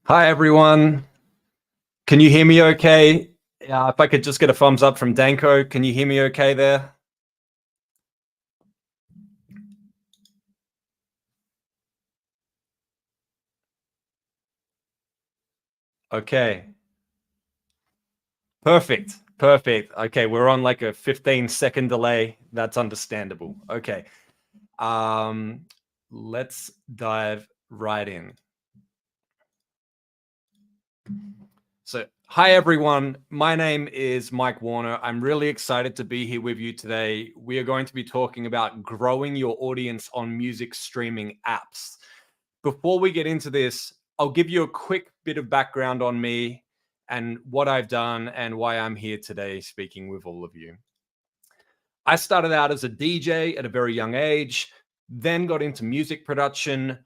Hi, everyone. Can you hear me okay? If I could just get a thumbs up from Danko. Can you hear me okay there? Okay. Perfect. Perfect. Okay, we're on like a 15-second delay. That's understandable. Okay. Um, let's dive right in. So, hi everyone. My name is Mike Warner. I'm really excited to be here with you today. We are going to be talking about growing your audience on music streaming apps. Before we get into this, I'll give you a quick bit of background on me and what I've done and why I'm here today speaking with all of you. I started out as a DJ at a very young age, then got into music production.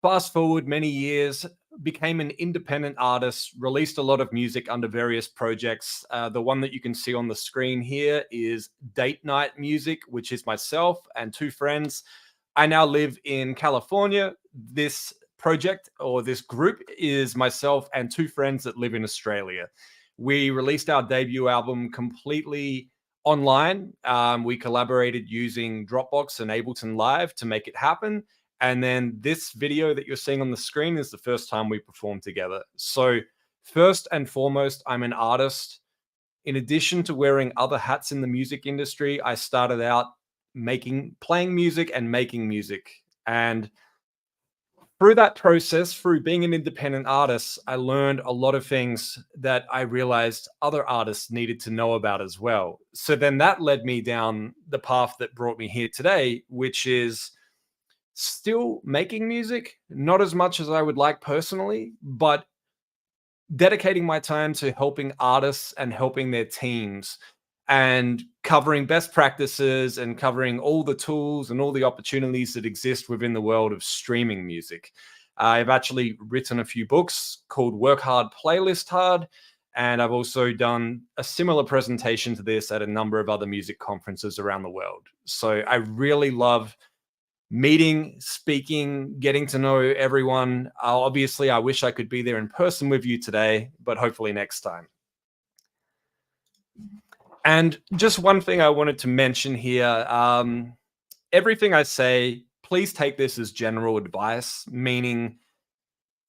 Fast forward many years, became an independent artist, released a lot of music under various projects. The one that you can see on the screen here is Date Night Music, which is myself and two friends. I now live in California. This project or this group is myself and two friends that live in Australia. We released our debut album completely online. We collaborated using Dropbox and Ableton Live to make it happen. And then this video that you're seeing on the screen is the first time we performed together. So, first and foremost, I'm an artist. In addition to wearing other hats in the music industry, I started out playing music and making music. And through that process, through being an independent artist, I learned a lot of things that I realized other artists needed to know about as well. So then that led me down the path that brought me here today, which is still making music, not as much as I would like personally, but dedicating my time to helping artists and helping their teams and covering best practices and covering all the tools and all the opportunities that exist within the world of streaming music. I've actually written a few books called Work Hard, Playlist Hard, and I've also done a similar presentation to this at a number of other music conferences around the world. So I really love meeting, speaking, getting to know everyone. Obviously, I wish I could be there in person with you today, but hopefully next time. And just one thing I wanted to mention here, everything I say, please take this as general advice, meaning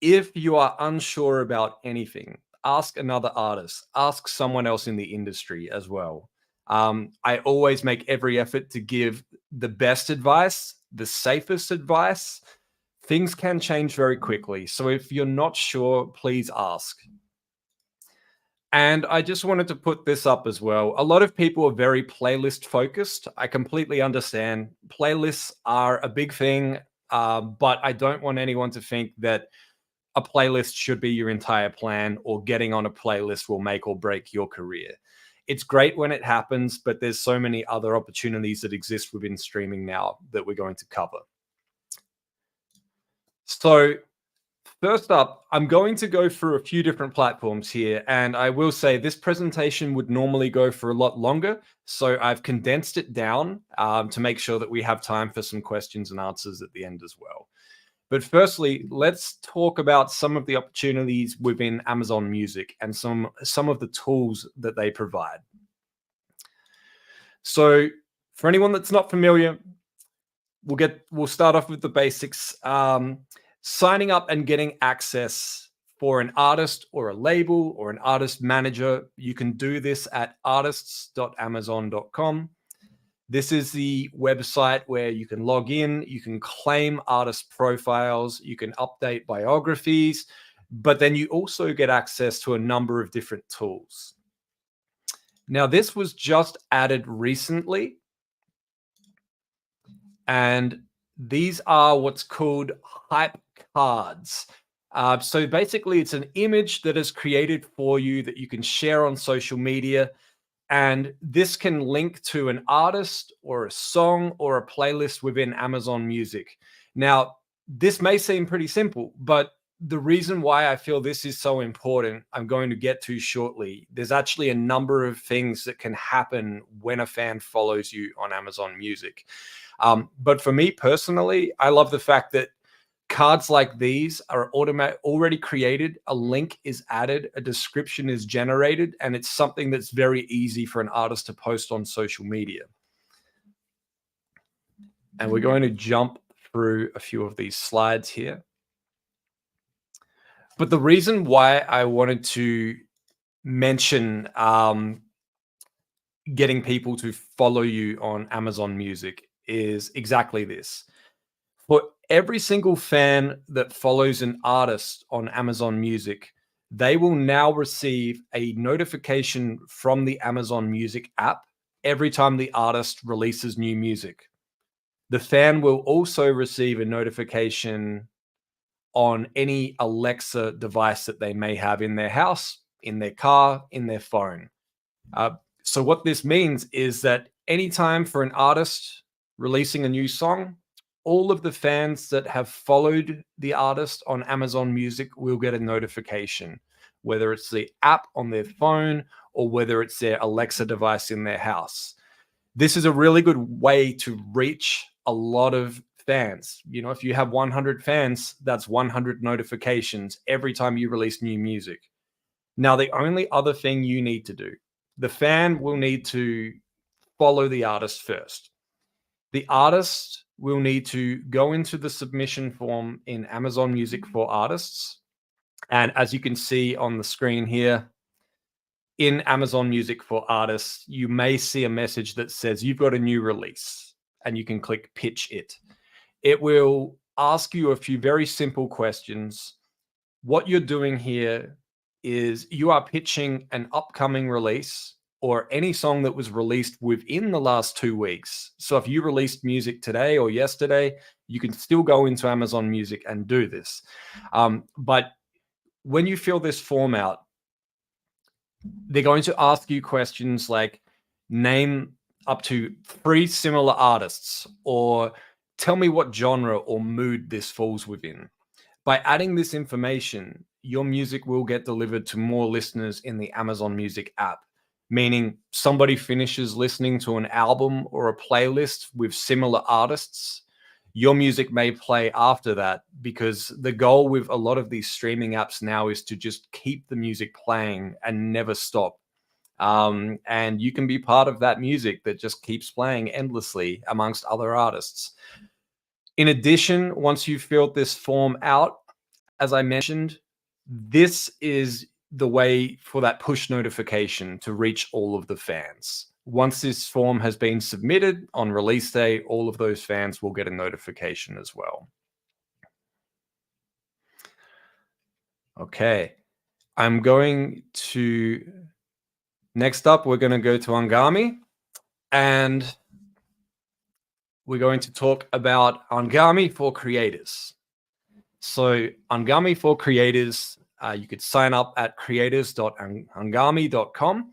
if you are unsure about anything, ask another artist, ask someone else in the industry as well. I always make every effort to give the best advice, the safest advice. Things can change very quickly. So if you're not sure, please ask. And I just wanted to put this up as well. A lot of people are very playlist focused. I completely understand. Playlists are a big thing, but I don't want anyone to think that a playlist should be your entire plan or getting on a playlist will make or break your career. It's great when it happens, but there's so many other opportunities that exist within streaming now that we're going to cover. So, first up, I'm going to go through a few different platforms here, and I will say this presentation would normally go for a lot longer, so I've condensed it down to make sure that we have time for some questions and answers at the end as well. But firstly, let's talk about some of the opportunities within Amazon Music and some of the tools that they provide. So, for anyone that's not familiar, we'll start off with the basics. Signing up and getting access for an artist or a label or an artist manager, you can do this at artists.amazon.com. This is the website where you can log in, you can claim artist profiles, you can update biographies, but then you also get access to a number of different tools. Now, this was just added recently, and these are what's called hype cards. So basically, it's an image that is created for you that you can share on social media. And this can link to an artist or a song or a playlist within Amazon Music. Now, this may seem pretty simple, but the reason why I feel this is so important, I'm going to get to shortly. There's actually a number of things that can happen when a fan follows you on Amazon Music. But for me personally, I love the fact that Cards like these are already created. A link is added, a description is generated, and it's something that's very easy for an artist to post on social media. And we're going to jump through a few of these slides here. But the reason why I wanted to mention getting people to follow you on Amazon Music is exactly this. For every single fan that follows an artist on Amazon Music, they will now receive a notification from the Amazon Music app every time the artist releases new music. The fan will also receive a notification on any Alexa device that they may have in their house, in their car, in their phone. So what this means is that anytime for an artist releasing a new song, all of the fans that have followed the artist on Amazon Music will get a notification, whether it's the app on their phone or whether it's their Alexa device in their house. This is a really good way to reach a lot of fans. You know, if you have 100 fans, that's 100 notifications every time you release new music. Now, the only other thing you need to do, the fan will need to follow the artist first. The artist will need to go into the submission form in Amazon Music for Artists. And as you can see on the screen here, in Amazon Music for Artists, you may see a message that says you've got a new release, and you can click Pitch It. It will ask you a few very simple questions. What you're doing here is you are pitching an upcoming release or any song that was released within the last 2 weeks. So if you released music today or yesterday, you can still go into Amazon Music and do this. But when you fill this form out, they're going to ask you questions like name up to 3 similar artists, or tell me what genre or mood this falls within. By adding this information, your music will get delivered to more listeners in the Amazon Music app, meaning somebody finishes listening to an album or a playlist with similar artists, your music may play after that, because the goal with a lot of these streaming apps now is to just keep the music playing and never stop. And you can be part of that music that just keeps playing endlessly amongst other artists. In addition, once you've filled this form out, as I mentioned, this is the way for that push notification to reach all of the fans. Once this form has been submitted on release day, all of those fans will get a notification as well. Okay, I'm going to, next up, we're going to go to Anghami, and we're going to talk about Anghami for creators. So Anghami for creators, you could sign up at creators.anghami.com.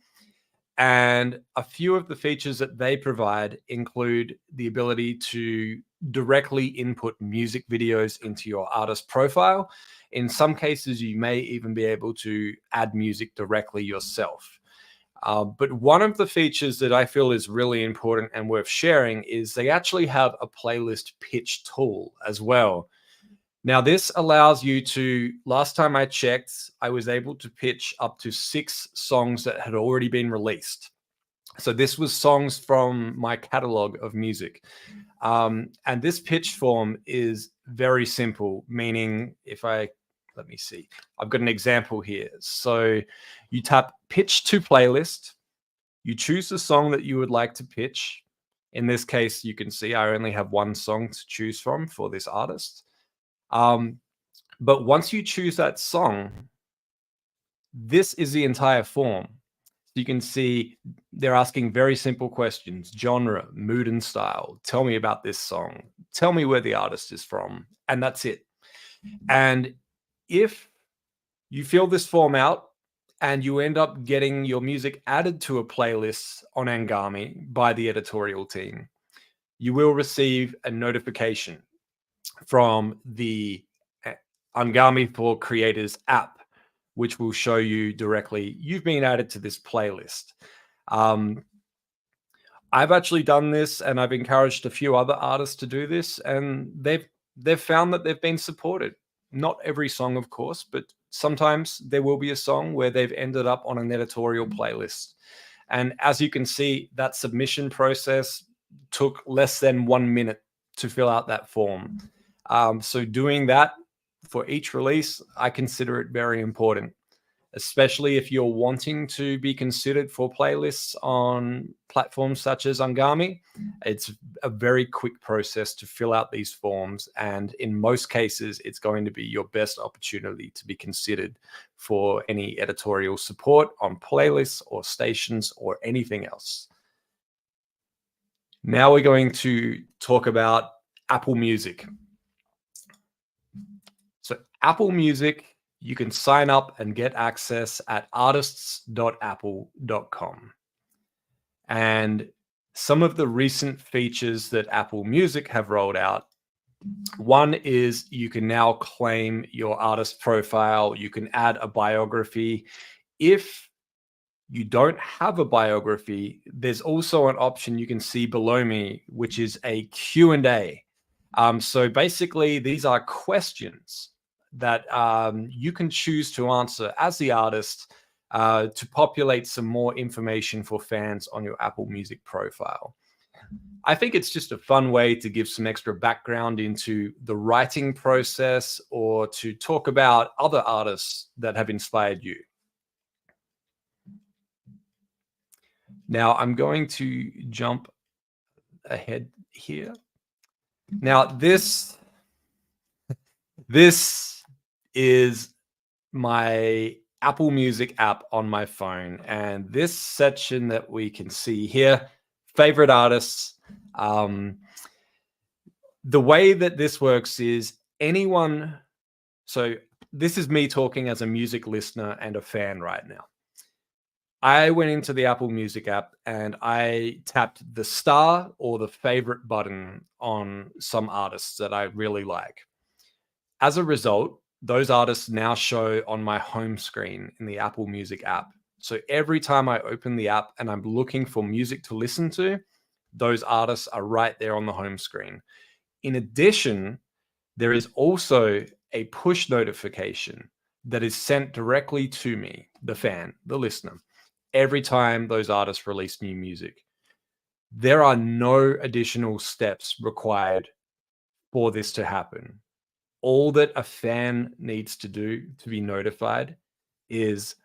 And a few of the features that they provide include the ability to directly input music videos into your artist profile. In some cases, you may even be able to add music directly yourself. But one of the features that I feel is really important and worth sharing is they actually have a playlist pitch tool as well. Now, this allows you to, last time I checked, I was able to pitch up to 6 songs that had already been released. So this was songs from my catalog of music. And this pitch form is very simple, meaning let me see, I've got an example here. So you tap pitch to playlist, you choose the song that you would like to pitch. In this case, you can see I only have 1 song to choose from for this artist. But once you choose that song, this is the entire form. So you can see they're asking very simple questions: genre, mood and style. Tell me about this song. Tell me where the artist is from. And that's it. And if you fill this form out and you end up getting your music added to a playlist on Anghami by the editorial team, you will receive a notification from the Anghami for Creators app, which will show you directly you've been added to this playlist. I've actually done this, and I've encouraged a few other artists to do this, and they've they've found that they've been supported. Not every song, of course, but sometimes there will be a song where they've ended up on an editorial playlist. And as you can see, that submission process took less than 1 minute to fill out that form. So doing that for each release, I consider it very important, especially if you're wanting to be considered for playlists on platforms such as Angami. It's a very quick process to fill out these forms. And in most cases, it's going to be your best opportunity to be considered for any editorial support on playlists or stations or anything else. Now we're going to talk about Apple Music. So Apple Music, you can sign up and get access at artists.apple.com. And some of the recent features that Apple Music have rolled out, one is you can now claim your artist profile. You can add a biography. If you don't have a biography, there's also an option you can see below me, which is a Q&A. So basically, these are questions that you can choose to answer as the artist to populate some more information for fans on your Apple Music profile. I think it's just a fun way to give some extra background into the writing process or to talk about other artists that have inspired you. Now, I'm going to jump ahead here. Now, this is my Apple Music app on my phone. And this section that we can see here, favorite artists. The way that this works is anyone, so this is me talking as a music listener and a fan right now. I went into the Apple Music app and I tapped the star or the favorite button on some artists that I really like. As a result, those artists now show on my home screen in the Apple Music app. So every time I open the app and I'm looking for music to listen to, those artists are right there on the home screen. In addition, there is also a push notification that is sent directly to me, the fan, the listener, every time those artists release new music. There are no additional steps required for this to happen. All that a fan needs to do to be notified is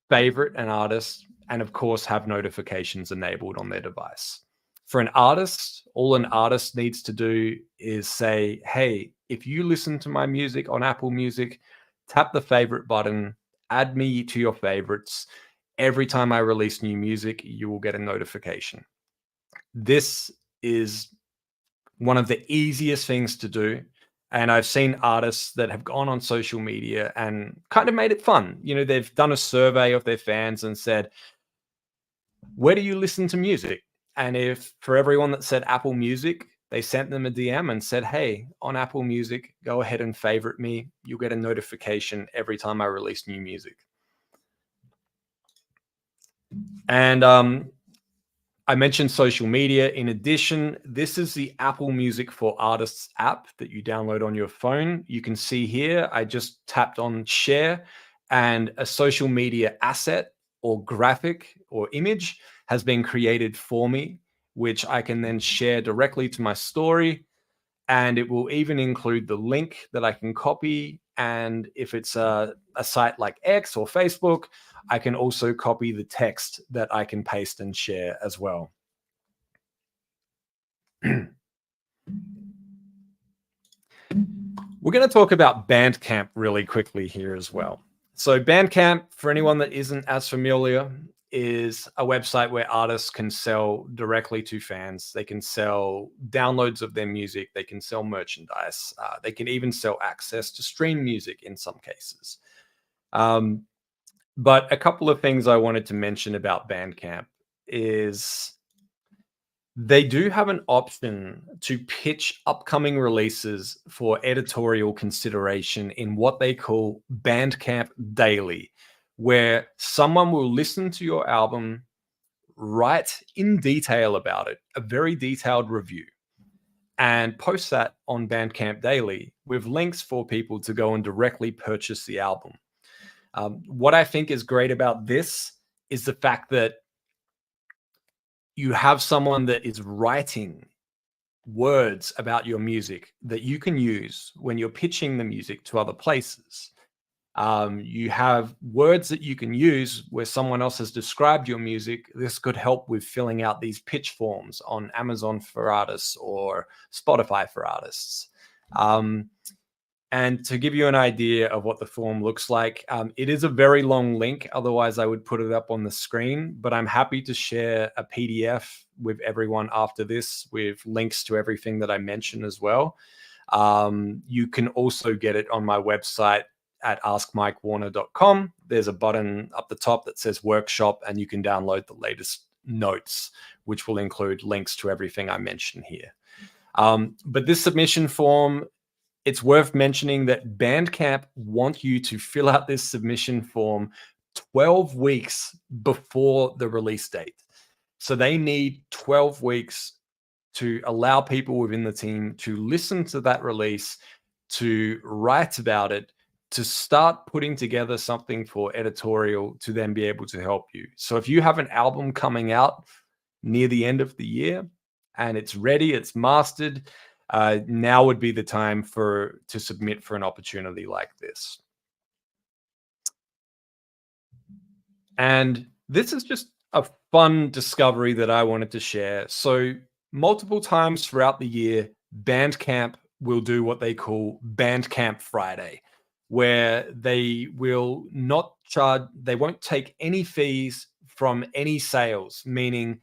favorite an artist and, of course, have notifications enabled on their device. For an artist, all an artist needs to do is say, hey, if you listen to my music on Apple Music, tap the favorite button, add me to your favorites. Every time I release new music, you will get a notification. This is one of the easiest things to do. And I've seen artists that have gone on social media and kind of made it fun. You know, they've done a survey of their fans and said, where do you listen to music? And if for everyone that said Apple Music, they sent them a DM and said, hey, on Apple Music, go ahead and favorite me. You'll get a notification every time I release new music. And I mentioned social media. In addition, this is the Apple Music for Artists app that you download on your phone. You can see here, I just tapped on share and a social media asset or graphic or image has been created for me, which I can then share directly to my story. And it will even include the link that I can copy. And if it's a site like X or Facebook, I can also copy the text that I can paste and share as well. We're going to talk about Bandcamp really quickly here as well. So Bandcamp, for anyone that isn't as familiar, is a website where artists can sell directly to fans. They can sell downloads of their music. They can sell merchandise. They can even sell access to stream music in some cases. But a couple of things I wanted to mention about Bandcamp is they do have an option to pitch upcoming releases for editorial consideration in what they call Bandcamp Daily, where someone will listen to your album, write in detail about it, a very detailed review. and post that on Bandcamp daily with links for people to go and directly purchase the album. What I think is great about this is the fact that you have someone that is writing words about your music that you can use when you're pitching the music to other places. You have words that you can use where someone else has described your music. This could help with filling out these pitch forms on Amazon for artists or Spotify for artists. And to give you an idea of what the form looks like, it is a very long link. Otherwise, I would put it up on the screen. But I'm happy to share a PDF with everyone after this with links to everything that I mentioned as well. You can also get it on my website at askmikewarner.com. There's a button up the top that says workshop, and you can download the latest notes, which will include links to everything I mentioned here. But this submission form, it's worth mentioning that Bandcamp want you to fill out this submission form 12 weeks before the release date. So they need 12 weeks to allow people within the team to listen to that release, to write about it, to start putting together something for editorial to then be able to help you. So if you have an album coming out near the end of the year and it's ready, it's mastered, now would be the time to submit for an opportunity like this. And this is just a fun discovery that I wanted to share. So multiple times throughout the year, Bandcamp will do what they call Bandcamp Friday, where they will not charge, they won't take any fees from any sales, meaning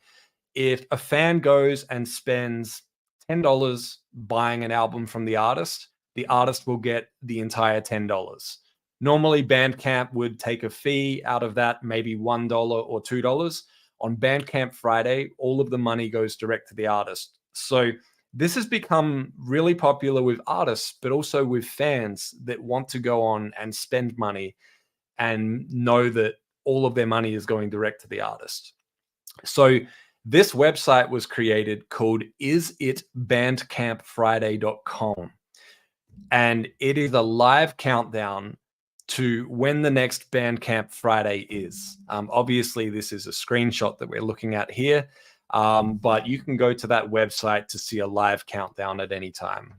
if a fan goes and spends $10 buying an album from the artist will get the entire $10. Normally, Bandcamp would take a fee out of that, maybe $1 or $2. On Bandcamp Friday, all of the money goes direct to the artist. So this has become really popular with artists, but also with fans that want to go on and spend money and know that all of their money is going direct to the artist. So this website was created called isitbandcampfriday.com. And it is a live countdown to when the next Bandcamp Friday is. Obviously, this is a screenshot that we're looking at here, but you can go to that website to see a live countdown at any time.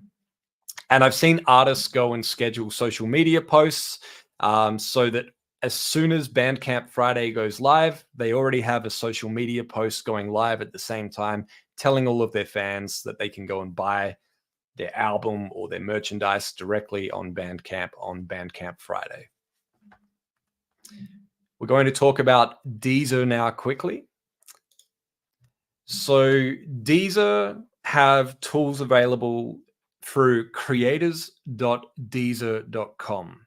And I've seen artists go and schedule social media posts so that as soon as Bandcamp Friday goes live, they already have a social media post going live at the same time, telling all of their fans that they can go and buy their album or their merchandise directly on Bandcamp Friday. We're going to talk about Deezer now quickly. So Deezer have tools available through creators.deezer.com.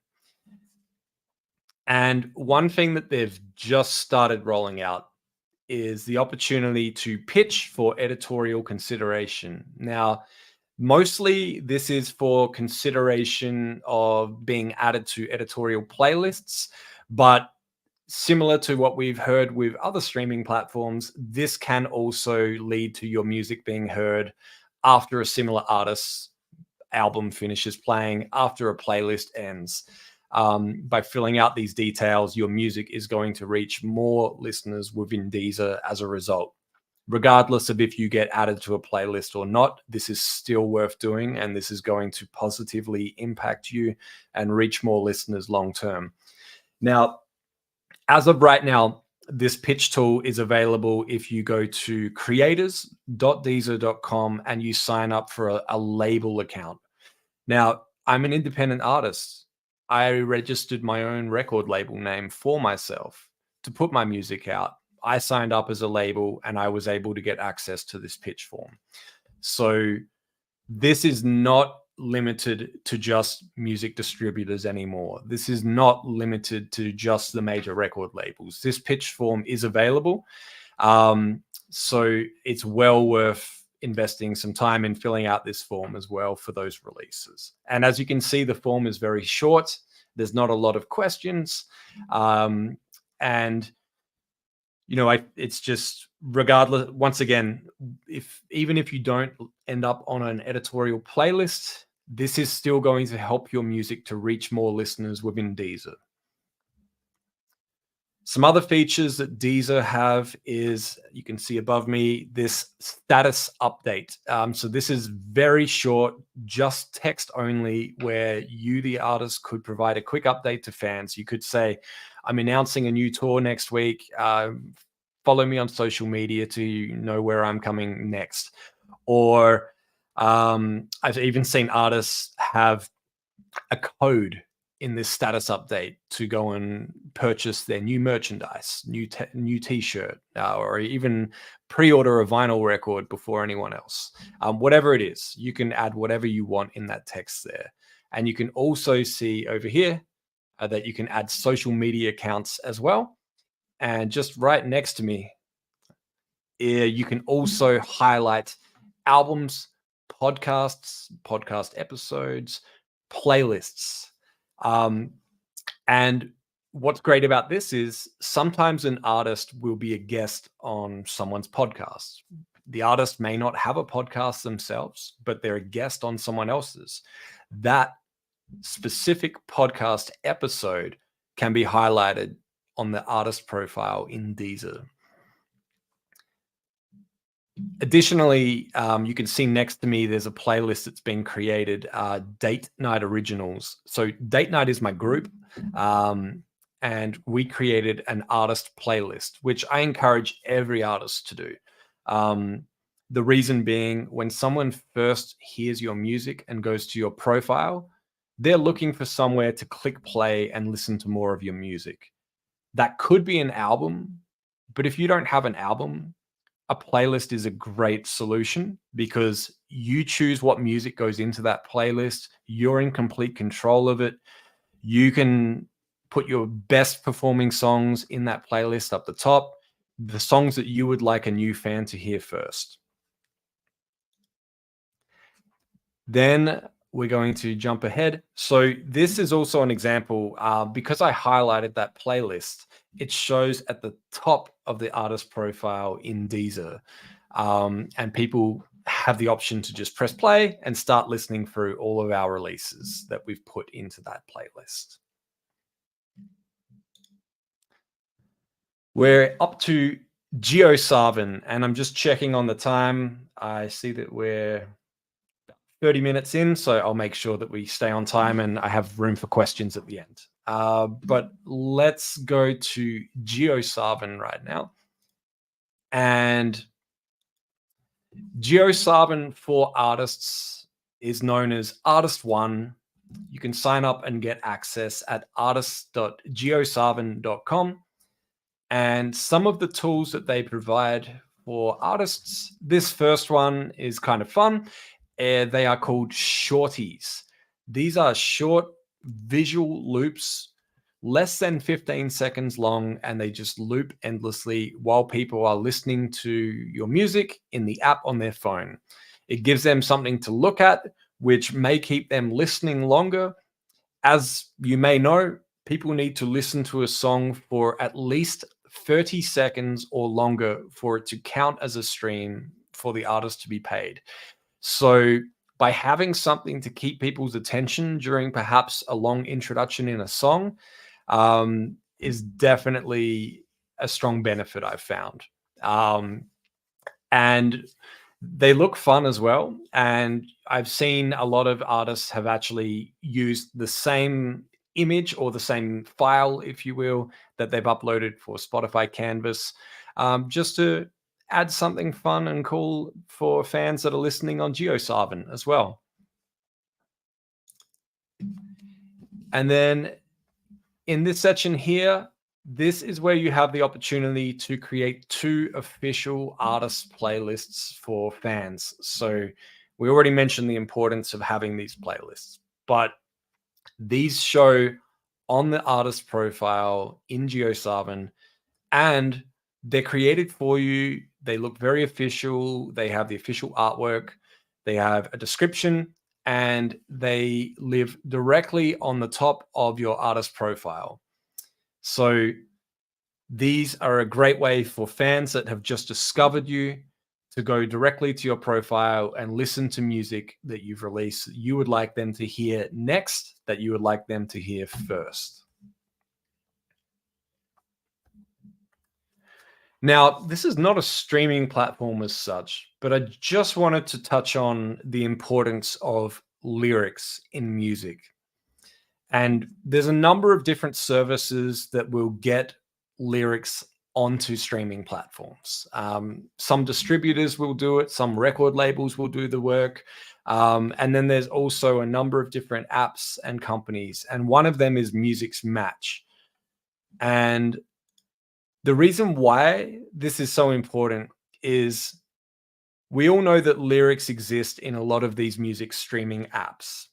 And one thing that they've just started rolling out is the opportunity to pitch for editorial consideration. Now, mostly this is for consideration of being added to editorial playlists, but similar to what we've heard with other streaming platforms, this can also lead to your music being heard after a similar artist's album finishes playing, after a playlist ends. By filling out these details, your music is going to reach more listeners within Deezer as a result. Regardless of if you get added to a playlist or not, this is still worth doing, and this is going to positively impact you and reach more listeners long term. Now, as of right now, this pitch tool is available if you go to creators.deezer.com and you sign up for a label account. Now, I'm an independent artist. I registered my own record label name for myself to put my music out. I signed up as a label and I was able to get access to this pitch form. So this is not limited to just music distributors anymore. This is not limited to just the major record labels. This pitch form is available. So it's well worth investing some time in filling out this form as well for those releases. And as you can see, the form is very short. There's not a lot of questions. And It's just regardless. Once again, if even if you don't end up on an editorial playlist, this is still going to help your music to reach more listeners within Deezer. Some other features that Deezer have is, you can see above me, this status update. So this is very short, just text only, where you, the artist, could provide a quick update to fans. You could say, I'm announcing a new tour next week. Follow me on social media to know where I'm coming next. Or I've even seen artists have a code in this status update to go and purchase their new merchandise, new T-shirt, or even pre-order a vinyl record before anyone else. Whatever it is, you can add whatever you want in that text there. And you can also see over here that you can add social media accounts as well. And just right next to me, you can also highlight albums, podcasts, podcast episodes, playlists. And what's great about this is sometimes an artist will be a guest on someone's podcast. The artist may not have a podcast themselves, but they're a guest on someone else's. That specific podcast episode can be highlighted on the artist profile in Deezer. Additionally, you can see next to me, there's a playlist that's been created, Date Night Originals. So Date Night is my group, and we created an artist playlist, which I encourage every artist to do. The reason being, when someone first hears your music and goes to your profile, they're looking for somewhere to click play and listen to more of your music. That could be an album, but if you don't have an album, a playlist is a great solution, because you choose what music goes into that playlist. You're in complete control of it. You can put your best performing songs in that playlist up the top, the songs that you would like a new fan to hear first. Then we're going to jump ahead. So this is also an example, because I highlighted that playlist, it shows at the top of the artist profile in Deezer. And people have the option to just press play and start listening through all of our releases that we've put into that playlist. We're up to JioSaavn, and I'm just checking on the time. I see that we're 30 minutes in, so I'll make sure that we stay on time and I have room for questions at the end. But let's go to JioSaavn right now. And JioSaavn for artists is known as Artist One. You can sign up and get access at artists.jiosaavn.com. And some of the tools that they provide for artists, this first one is kind of fun. They are called shorties. These are short visual loops, less than 15 seconds long, and they just loop endlessly while people are listening to your music in the app on their phone. It gives them something to look at, which may keep them listening longer. As you may know, people need to listen to a song for at least 30 seconds or longer for it to count as a stream for the artist to be paid. So by having something to keep people's attention during perhaps a long introduction in a song, is definitely a strong benefit I've found. And they look fun as well. And I've seen a lot of artists have actually used the same image or the same file, if you will, that they've uploaded for Spotify Canvas, just to add something fun and cool for fans that are listening on JioSaavn as well. And then in this section here, this is where you have the opportunity to create 2 official artist playlists for fans. So we already mentioned the importance of having these playlists, but these show on the artist profile in JioSaavn, and they're created for you. They look very official. They have the official artwork. They have a description, and they live directly on the top of your artist profile. So These are a great way for fans that have just discovered you to go directly to your profile and listen to music that you've released that you would like them to hear next, that you would like them to hear first. Now, this is not a streaming platform as such, but I just wanted to touch on the importance of lyrics in music. And there's a number of different services that will get lyrics onto streaming platforms. Some distributors will do it, some record labels will do the work. And then there's also a number of different apps and companies. And one of them is Music's Match. And the reason why this is so important is we all know that lyrics exist in a lot of these music streaming apps.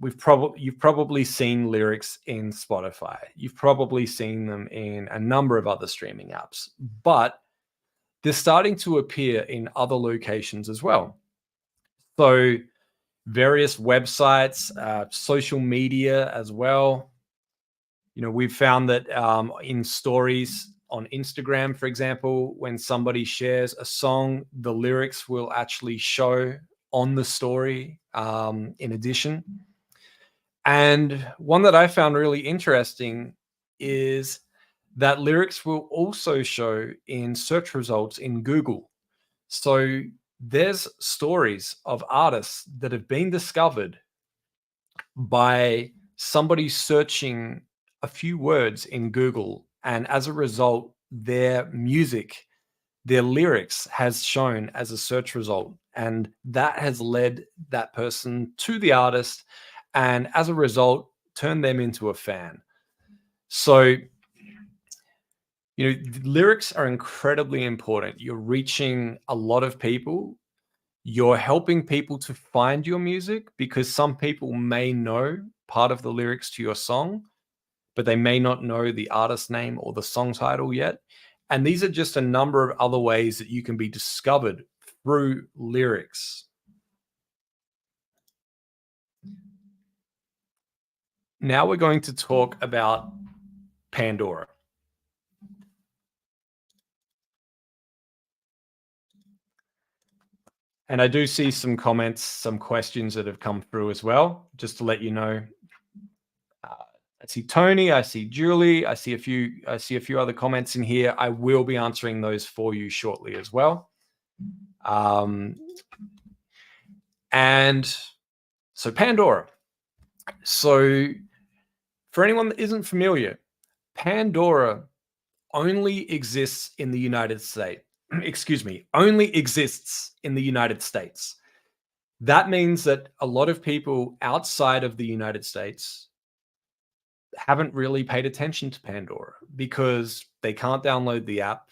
You've probably seen lyrics in Spotify. You've probably seen them in a number of other streaming apps, but they're starting to appear in other locations as well. So various websites, social media as well. You know, we've found that in stories on Instagram, for example, when somebody shares a song, the lyrics will actually show on the story in addition. And one that I found really interesting is that lyrics will also show in search results in Google. So there's stories of artists that have been discovered by somebody searching a few words in Google. And as a result, their music, their lyrics has shown as a search result. And that has led that person to the artist. And as a result, turned them into a fan. So, lyrics are incredibly important. You're reaching a lot of people. You're helping people to find your music because some people may know part of the lyrics to your song, but they may not know the artist name or the song title yet. And these are just a number of other ways that you can be discovered through lyrics. Now we're going to talk about Pandora. And I do see some comments, some questions that have come through as well, just to let you know. I see Tony, I see Julie, I see a few other comments in here. I will be answering those for you shortly as well. And so Pandora. So for anyone that isn't familiar, Pandora only exists in the United States. Excuse me, only exists in the United States. That means that a lot of people outside of the United States haven't really paid attention to Pandora because they can't download the app.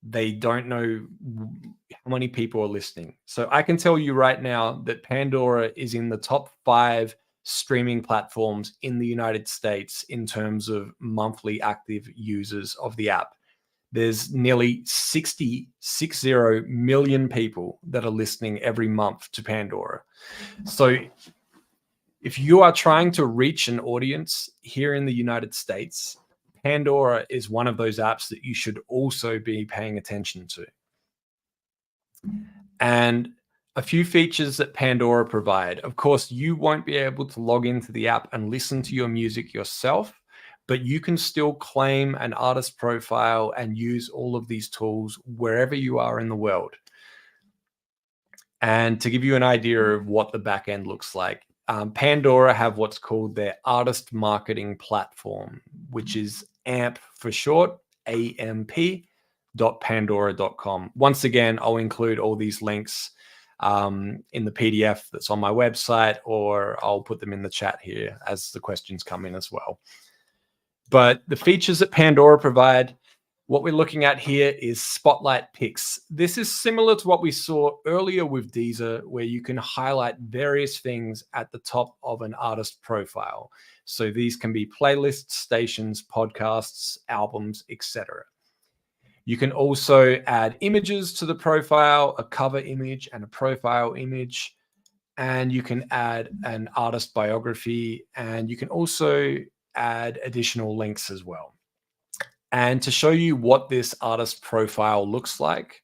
They don't know how many people are listening. So I can tell you right now that Pandora is in the top 5 streaming platforms in the United States in terms of monthly active users of the app. There's nearly 60 million people that are listening every month to Pandora. So if you are trying to reach an audience here in the United States, Pandora is one of those apps that you should also be paying attention to. And a few features that Pandora provide. Of course, you won't be able to log into the app and listen to your music yourself, but you can still claim an artist profile and use all of these tools wherever you are in the world. And to give you an idea of what the back end looks like, Pandora have what's called their artist marketing platform, which is AMP for short, amp.pandora.com. Once again, I'll include all these links in the PDF that's on my website, or I'll put them in the chat here as the questions come in as well. But the features that Pandora provide, what we're looking at here is Spotlight Picks. This is similar to what we saw earlier with Deezer, where you can highlight various things at the top of an artist profile. So these can be playlists, stations, podcasts, albums, etc. You can also add images to the profile, a cover image and a profile image, and you can add an artist biography, and you can also add additional links as well. And to show you what this artist profile looks like,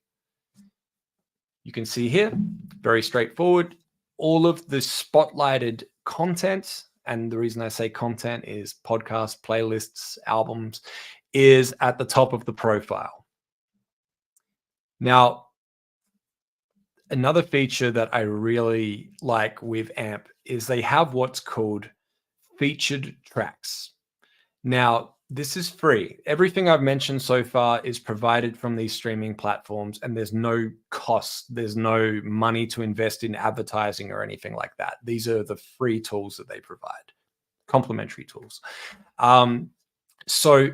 you can see here, very straightforward, all of the spotlighted content. And the reason I say content is podcasts, playlists, albums, is at the top of the profile. Now, another feature that I really like with AMP is they have what's called featured tracks. Now, this is free. Everything I've mentioned so far is provided from these streaming platforms, and there's no cost. There's no money to invest in advertising or anything like that. These are the free tools that they provide, complimentary tools. So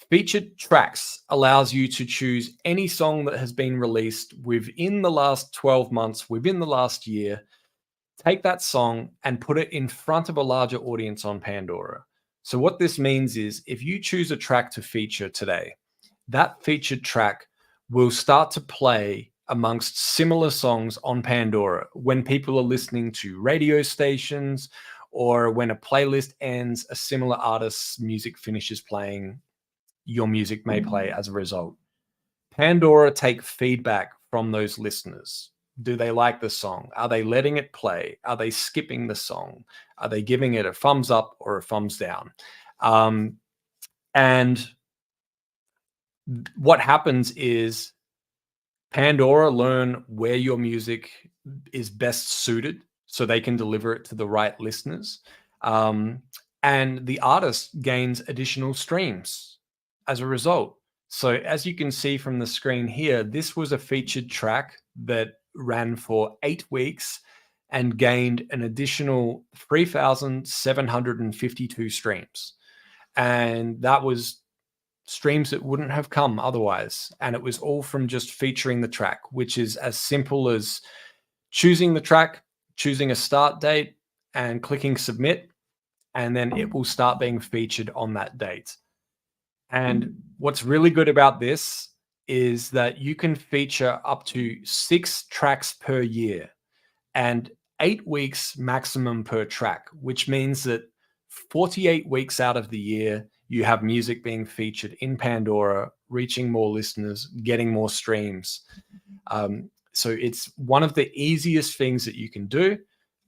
featured tracks allows you to choose any song that has been released within the last 12 months, within the last year, take that song and put it in front of a larger audience on Pandora. So what this means is if you choose a track to feature today, that featured track will start to play amongst similar songs on Pandora when people are listening to radio stations, or when a playlist ends, a similar artist's music finishes playing, your music may play as a result. Pandora take feedback from those listeners. Do they like the song? Are they letting it play? Are they skipping the song? Are they giving it a thumbs up or a thumbs down? And what happens is Pandora learn where your music is best suited so they can deliver it to the right listeners. And the artist gains additional streams as a result. So as you can see from the screen here, this was a featured track that ran for 8 weeks and gained an additional 3,752 streams. And that was streams that wouldn't have come otherwise. And it was all from just featuring the track, which is as simple as choosing the track, choosing a start date, and clicking submit. And then it will start being featured on that date. And what's really good about this is that you can feature up to 6 tracks per year and 8 weeks maximum per track, which means that 48 weeks out of the year, you have music being featured in Pandora, reaching more listeners, getting more streams. So it's one of the easiest things that you can do,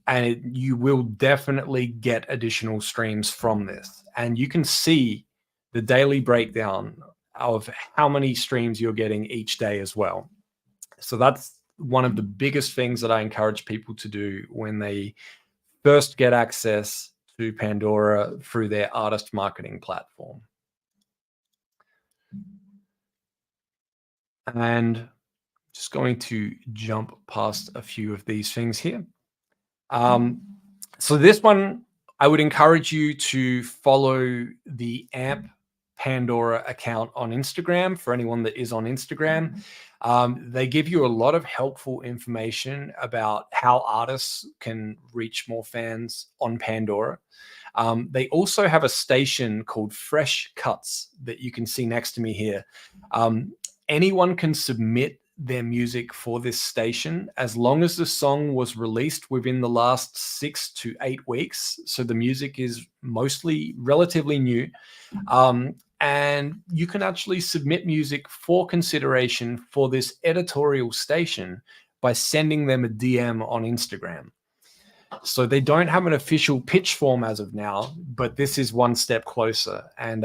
and you will definitely get additional streams from this. And you can see the daily breakdown of how many streams you're getting each day as well. So that's one of the biggest things that I encourage people to do when they first get access to Pandora through their artist marketing platform. And just going to jump past a few of these things here. So this one, I would encourage you to follow the AMP Pandora account on Instagram. For anyone that is on Instagram, they give you a lot of helpful information about how artists can reach more fans on Pandora. They also have a station called Fresh Cuts that you can see next to me here. Anyone can submit their music for this station as long as the song was released within the last 6 to 8 weeks. So the music is mostly relatively new. And you can actually submit music for consideration for this editorial station by sending them a DM on Instagram. So they don't have an official pitch form as of now, but this is one step closer. And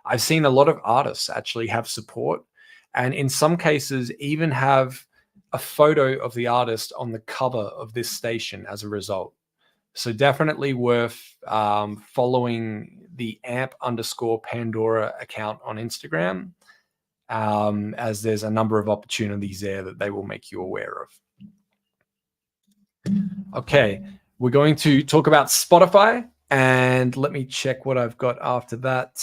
I've seen a lot of artists actually have support, and in some cases even have a photo of the artist on the cover of this station as a result. So definitely worth following the AMP_Pandora account on Instagram, as there's a number of opportunities there that they will make you aware of. Okay, we're going to talk about Spotify, and let me check what I've got after that.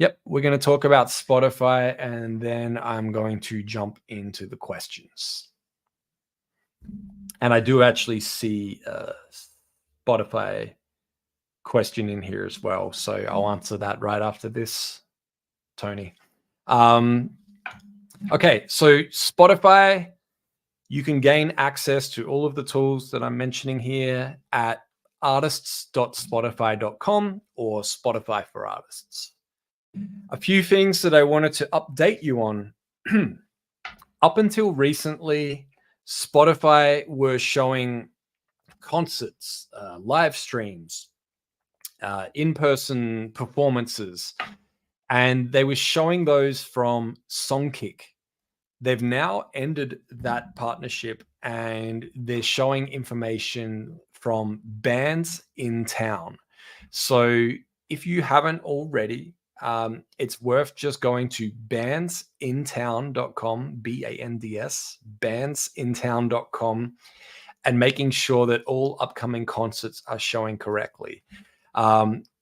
Yep, we're going to talk about Spotify, and then I'm going to jump into the questions. And I do actually see a Spotify question in here as well, so I'll answer that right after this, Tony. Okay, so Spotify, you can gain access to all of the tools that I'm mentioning here at artists.spotify.com or Spotify for Artists. A few things that I wanted to update you on. Up until recently, Spotify were showing concerts, live streams, in-person performances, and they were showing those from Songkick. They've now ended that partnership and they're showing information from bands in town. So if you haven't already, it's worth just going to bandsintown.com, BANDS, bandsintown.com, and making sure that all upcoming concerts are showing correctly.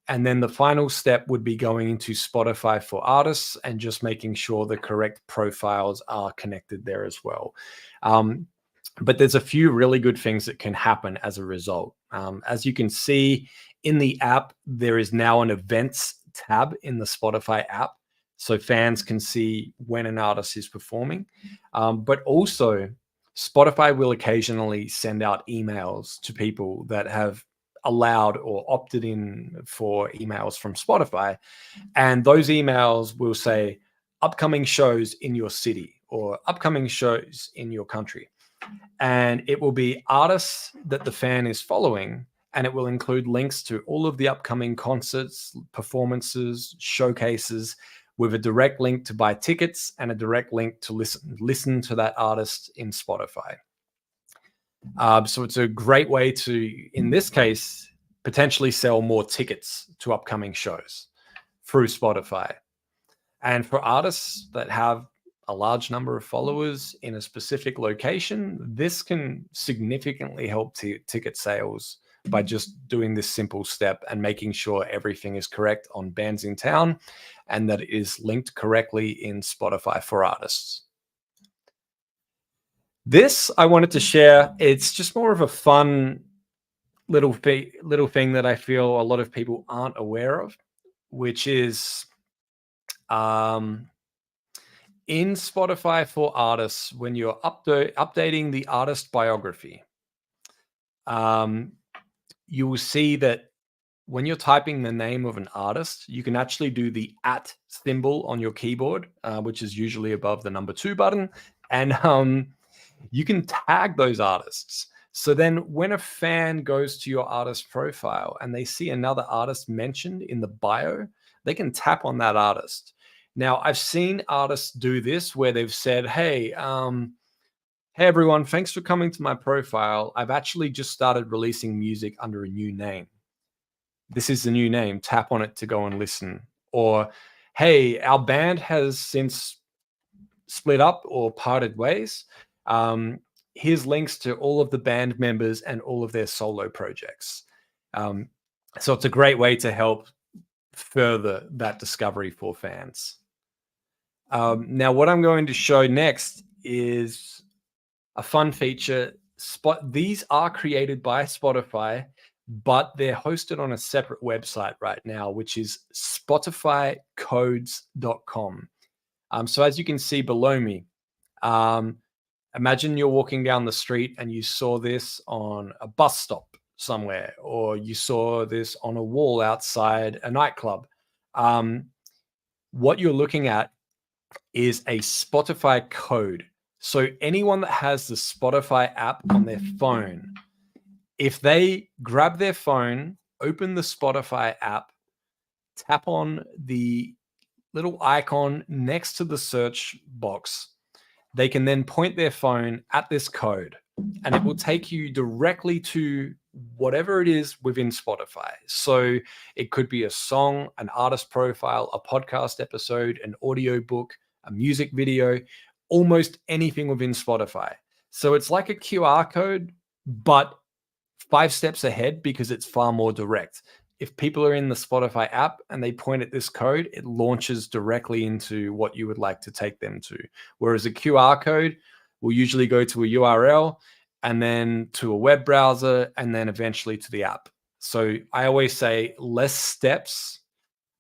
And then the final step would be going into Spotify for Artists and just making sure the correct profiles are connected there as well. But there's a few really good things that can happen as a result. As you can see in the app, there is now an events tab in the Spotify app, so fans can see when an artist is performing. But also, Spotify will occasionally send out emails to people that have allowed or opted in for emails from Spotify. And those emails will say upcoming shows in your city or upcoming shows in your country. And it will be artists that the fan is following. And it will include links to all of the upcoming concerts, performances, showcases, with a direct link to buy tickets and a direct link to listen to that artist in Spotify. So it's a great way to, in this case, potentially sell more tickets to upcoming shows through Spotify. And for artists that have a large number of followers in a specific location, this can significantly help ticket sales by just doing this simple step and making sure everything is correct on Bands in Town and that it is linked correctly in Spotify for Artists. This I wanted to share. It's just more of a fun little thing that I feel a lot of people aren't aware of, which is in Spotify for Artists, when you're updating the artist biography, you will see that when you're typing the name of an artist, you can actually do the @ symbol on your keyboard, which is usually above the number 2 button. And you can tag those artists. So then when a fan goes to your artist profile and they see another artist mentioned in the bio, they can tap on that artist. Now, I've seen artists do this where they've said, hey, everyone, thanks for coming to my profile. I've actually just started releasing music under a new name. This is the new name. Tap on it to go and listen. Or, hey, our band has since split up or parted ways. Here's links to all of the band members and all of their solo projects. So it's a great way to help further that discovery for fans. Now, what I'm going to show next is a fun feature. These are created by Spotify, but they're hosted on a separate website right now, which is spotifycodes.com. So as you can see below me, imagine you're walking down the street and you saw this on a bus stop somewhere, or you saw this on a wall outside a nightclub. What you're looking at is a Spotify code. So anyone that has the Spotify app on their phone, if they grab their phone, open the Spotify app, tap on the little icon next to the search box, they can then point their phone at this code and it will take you directly to whatever it is within Spotify. So it could be a song, an artist profile, a podcast episode, an audio book, a music video, almost anything within Spotify. So it's like a QR code, but 5 steps ahead because it's far more direct. If people are in the Spotify app and they point at this code, it launches directly into what you would like to take them to. Whereas a QR code will usually go to a URL and then to a web browser and then eventually to the app. So I always say less steps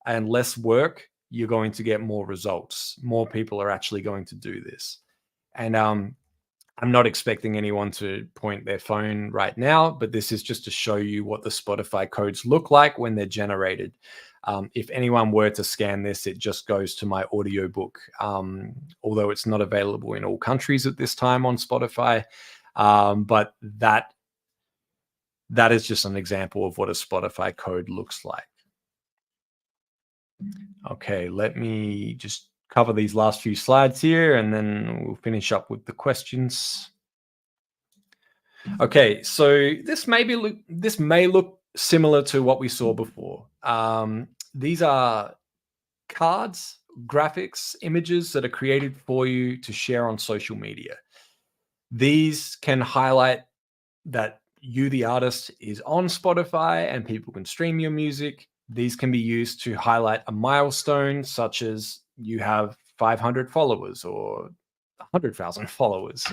and less work, you're going to get more results. More people are actually going to do this. And I'm not expecting anyone to point their phone right now, but this is just to show you what the Spotify codes look like when they're generated. If anyone were to scan this, it just goes to my audiobook, although it's not available in all countries at this time on Spotify. But that is just an example of what a Spotify code looks like. Okay, let me just cover these last few slides here, and then we'll finish up with the questions. Okay, so this may look similar to what we saw before. These are cards, graphics, images that are created for you to share on social media. These can highlight that you, the artist, is on Spotify and people can stream your music. These can be used to highlight a milestone, such as you have 500 followers or 100,000 followers.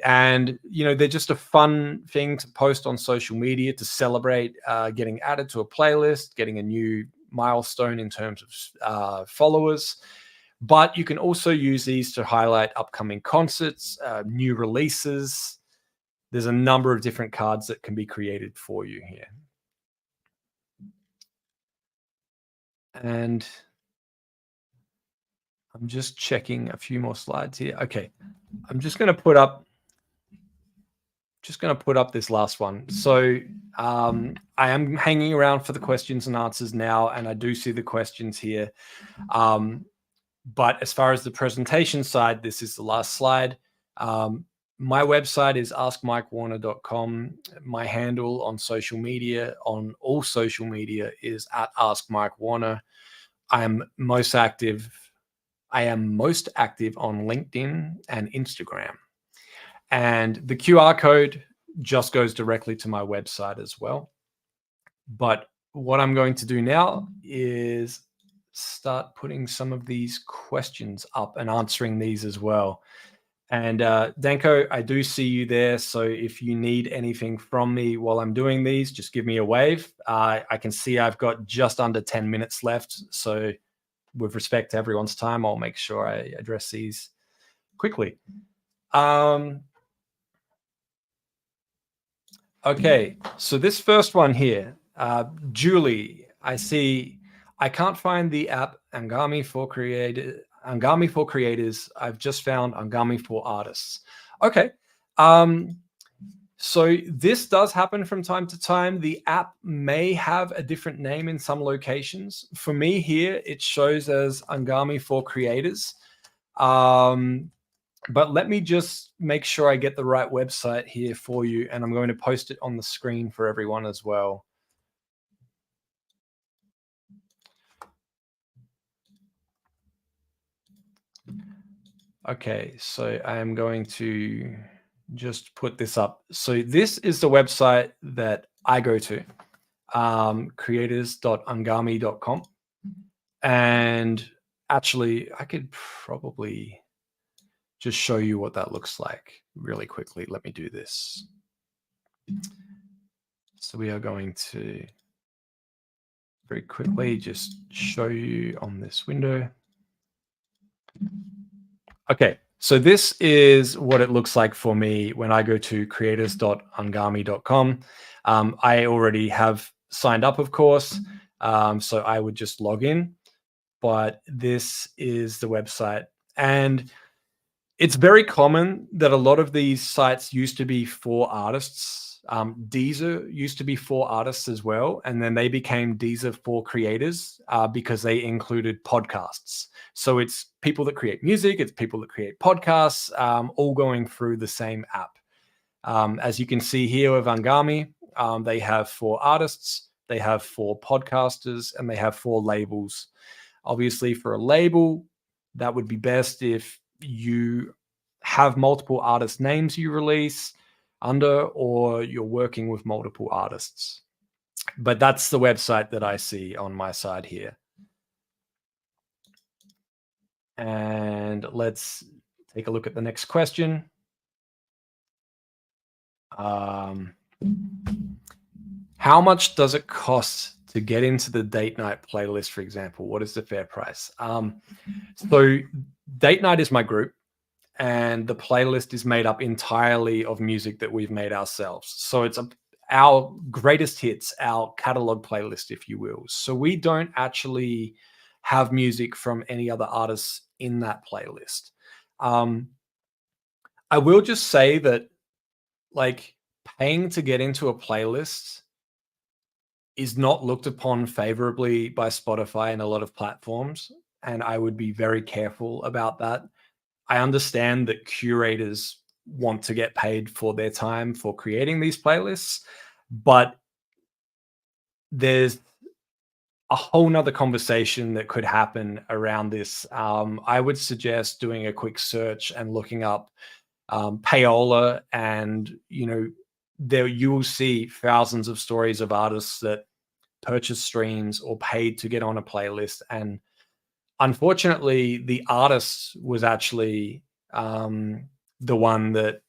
And they're just a fun thing to post on social media to celebrate getting added to a playlist, getting a new milestone in terms of followers. But you can also use these to highlight upcoming concerts, new releases. There's a number of different cards that can be created for you here. And I'm just checking a few more slides here. Okay, I'm just going to put up this last one. So I am hanging around for the questions and answers now, and I do see the questions here. But as far as the presentation side, this is the last slide. My website is askmikewarner.com. My handle on social media, on all social media, is @askmikewarner. I am most active on LinkedIn and Instagram. And the QR code just goes directly to my website as well. But what I'm going to do now is start putting some of these questions up and answering these as well. And Danko, I do see you there. So if you need anything from me while I'm doing these, just give me a wave. I can see I've got just under 10 minutes left. So with respect to everyone's time, I'll make sure I address these quickly. Okay, so this first one here, Julie, I see. I can't find the app Angami for Creators. I've just found Angami for Artists. Okay. So this does happen from time to time. The app may have a different name in some locations. For me here, it shows as Angami for Creators. But let me just make sure I get the right website here for you, and I'm going to post it on the screen for everyone as well. Okay, so I am going to just put this up. So this is the website that I go to, creators.angami.com. And actually, I could probably just show you what that looks like really quickly. Let me do this. So we are going to very quickly just show you on this window. Okay, so this is what it looks like for me when I go to creators.angami.com. I already have signed up, of course, so I would just log in. But this is the website. And it's very common that a lot of these sites used to be for artists. Deezer used to be for artists as well, and then they became Deezer for creators because they included podcasts. So it's people that create music, it's people that create podcasts, all going through the same app. As you can see here with Angami, they have for artists, they have for podcasters, and they have for labels. Obviously, for a label, that would be best if you have multiple artist names you release under, or you're working with multiple artists. But that's the website that I see on my side here. And let's take a look at the next question. How much does it cost to get into the date night playlist, for example? What is the fair price? So date night is my group, and the playlist is made up entirely of music that we've made ourselves. So it's our greatest hits, our catalog playlist, if you will. So we don't actually have music from any other artists in that playlist. Um, I will just say that, like, paying to get into a playlist is not looked upon favorably by Spotify and a lot of platforms, and I would be very careful about that. I understand that curators want to get paid for their time for creating these playlists, but there's a whole nother conversation that could happen around this. I would suggest doing a quick search and looking up payola, and there you will see thousands of stories of artists that purchase streams or paid to get on a playlist, and unfortunately the artist was actually the one that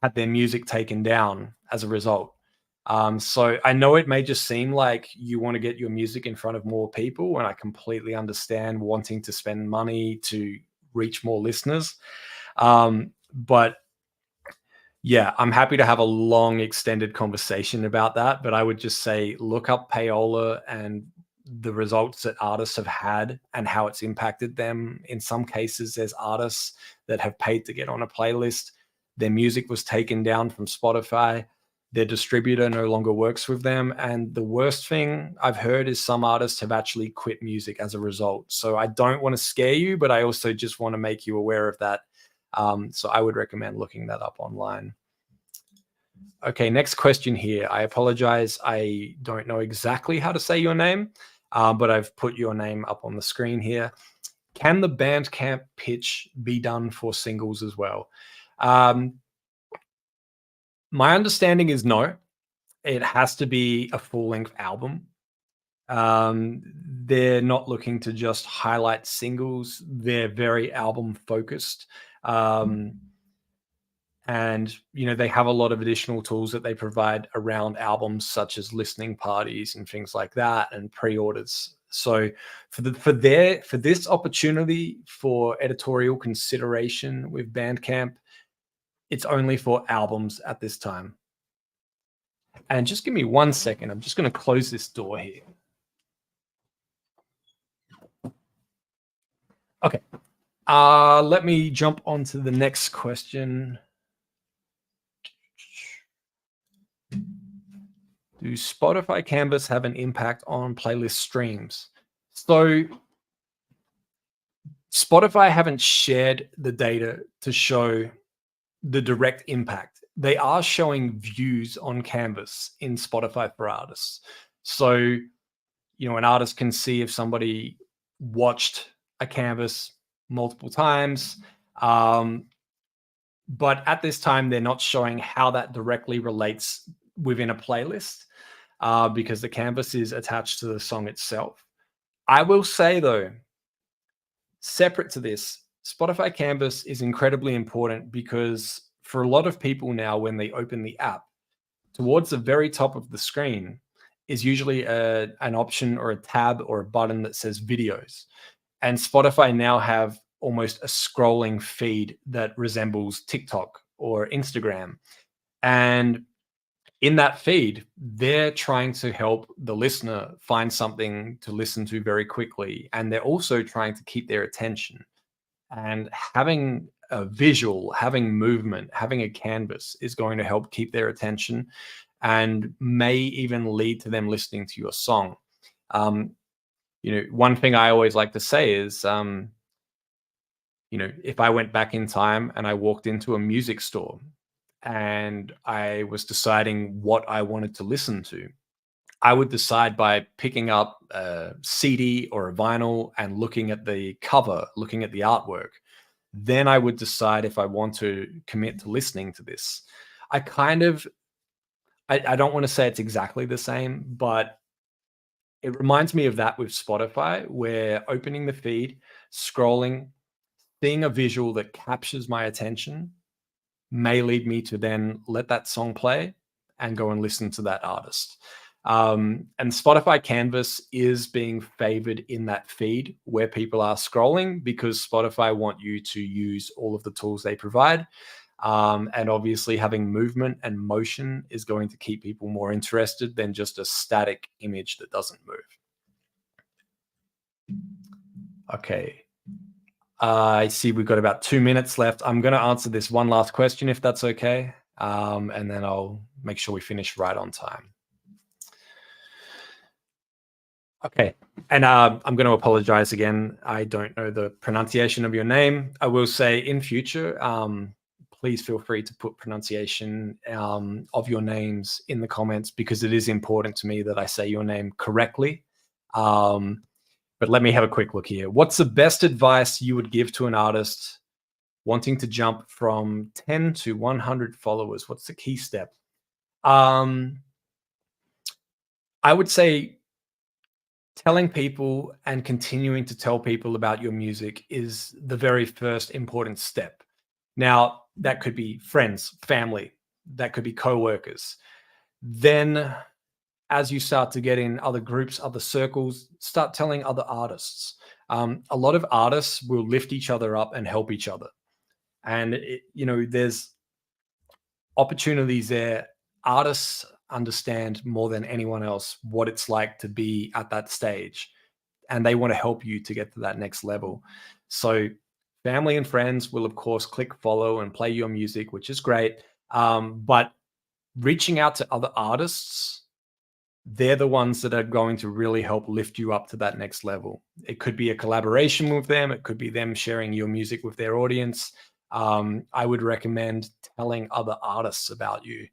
had their music taken down as a result. So I know it may just seem like you want to get your music in front of more people, and I completely understand wanting to spend money to reach more listeners. But yeah, I'm happy to have a long, extended conversation about that. But I would just say look up payola and the results that artists have had and how it's impacted them. In some cases, there's artists that have paid to get on a playlist. Their music was taken down from Spotify. Their distributor no longer works with them. And the worst thing I've heard is some artists have actually quit music as a result. So I don't want to scare you, but I also just want to make you aware of that. So I would recommend looking that up online. Okay, next question here. I apologize. I don't know exactly how to say your name, but I've put your name up on the screen here. Can the Bandcamp pitch be done for singles as well? My understanding is no. It has to be a full-length album. They're not looking to just highlight singles. They're very album focused. And they have a lot of additional tools that they provide around albums, such as listening parties and things like that, and pre-orders. So for this opportunity for editorial consideration with Bandcamp, it's only for albums at this time. And just give me 1 second. I'm just going to close this door here. Okay. Let me jump on to the next question. Do Spotify Canvas have an impact on playlist streams? So Spotify haven't shared the data to show the direct impact. They are showing views on Canvas in Spotify for Artists. So, an artist can see if somebody watched a Canvas multiple times. But at this time, they're not showing how that directly relates within a playlist because the Canvas is attached to the song itself. I will say, though, separate to this, Spotify Canvas is incredibly important because for a lot of people now, when they open the app, towards the very top of the screen is usually an option or a tab or a button that says videos. And Spotify now have almost a scrolling feed that resembles TikTok or Instagram. And in that feed, they're trying to help the listener find something to listen to very quickly. And they're also trying to keep their attention. And having a visual, having movement, having a canvas is going to help keep their attention and may even lead to them listening to your song. One thing I always like to say is, if I went back in time and I walked into a music store and I was deciding what I wanted to listen to, I would decide by picking up a CD or a vinyl and looking at the cover, looking at the artwork. Then I would decide if I want to commit to listening to this. I don't want to say it's exactly the same, but it reminds me of that with Spotify, where opening the feed, scrolling, seeing a visual that captures my attention may lead me to then let that song play and go and listen to that artist. And Spotify Canvas is being favored in that feed where people are scrolling because Spotify want you to use all of the tools they provide. And obviously, having movement and motion is going to keep people more interested than just a static image that doesn't move. Okay. I see we've got about 2 minutes left. I'm going to answer this one last question, if that's okay. And then I'll make sure we finish right on time. Okay. And I'm going to apologize again. I don't know the pronunciation of your name. I will say in future, please feel free to put pronunciation of your names in the comments because it is important to me that I say your name correctly. But let me have a quick look here. What's the best advice you would give to an artist wanting to jump from 10 to 100 followers? What's the key step? I would say telling people and continuing to tell people about your music is the very first important step. Now, that could be friends, family, that could be coworkers. Then, as you start to get in other groups, other circles, start telling other artists. A lot of artists will lift each other up and help each other. And, there's opportunities there. Artists understand more than anyone else what it's like to be at that stage. And they want to help you to get to that next level. So family and friends will, of course, click follow and play your music, which is great. But reaching out to other artists, they're the ones that are going to really help lift you up to that next level. It could be a collaboration with them. It could be them sharing your music with their audience. I would recommend telling other artists about you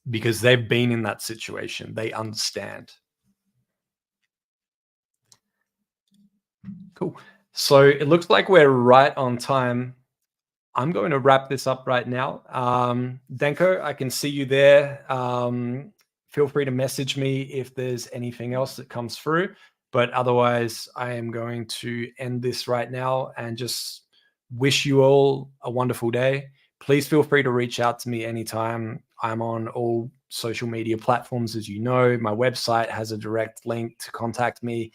because they've been in that situation. They understand. Cool. So it looks like we're right on time. I'm going to wrap this up right now. Danko, I can see you there. Feel free to message me if there's anything else that comes through. But otherwise, I am going to end this right now and just wish you all a wonderful day. Please feel free to reach out to me anytime. I'm on all social media platforms, as you know. My website has a direct link to contact me.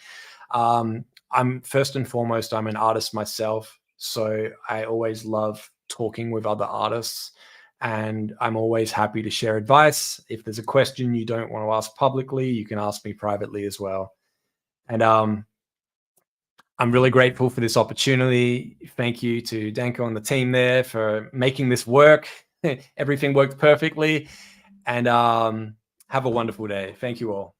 I'm first and foremost, I'm an artist myself. So I always love talking with other artists and I'm always happy to share advice. If there's a question you don't want to ask publicly, you can ask me privately as well. And I'm really grateful for this opportunity. Thank you to Danko and the team there for making this work. Everything worked perfectly. And have a wonderful day. Thank you all.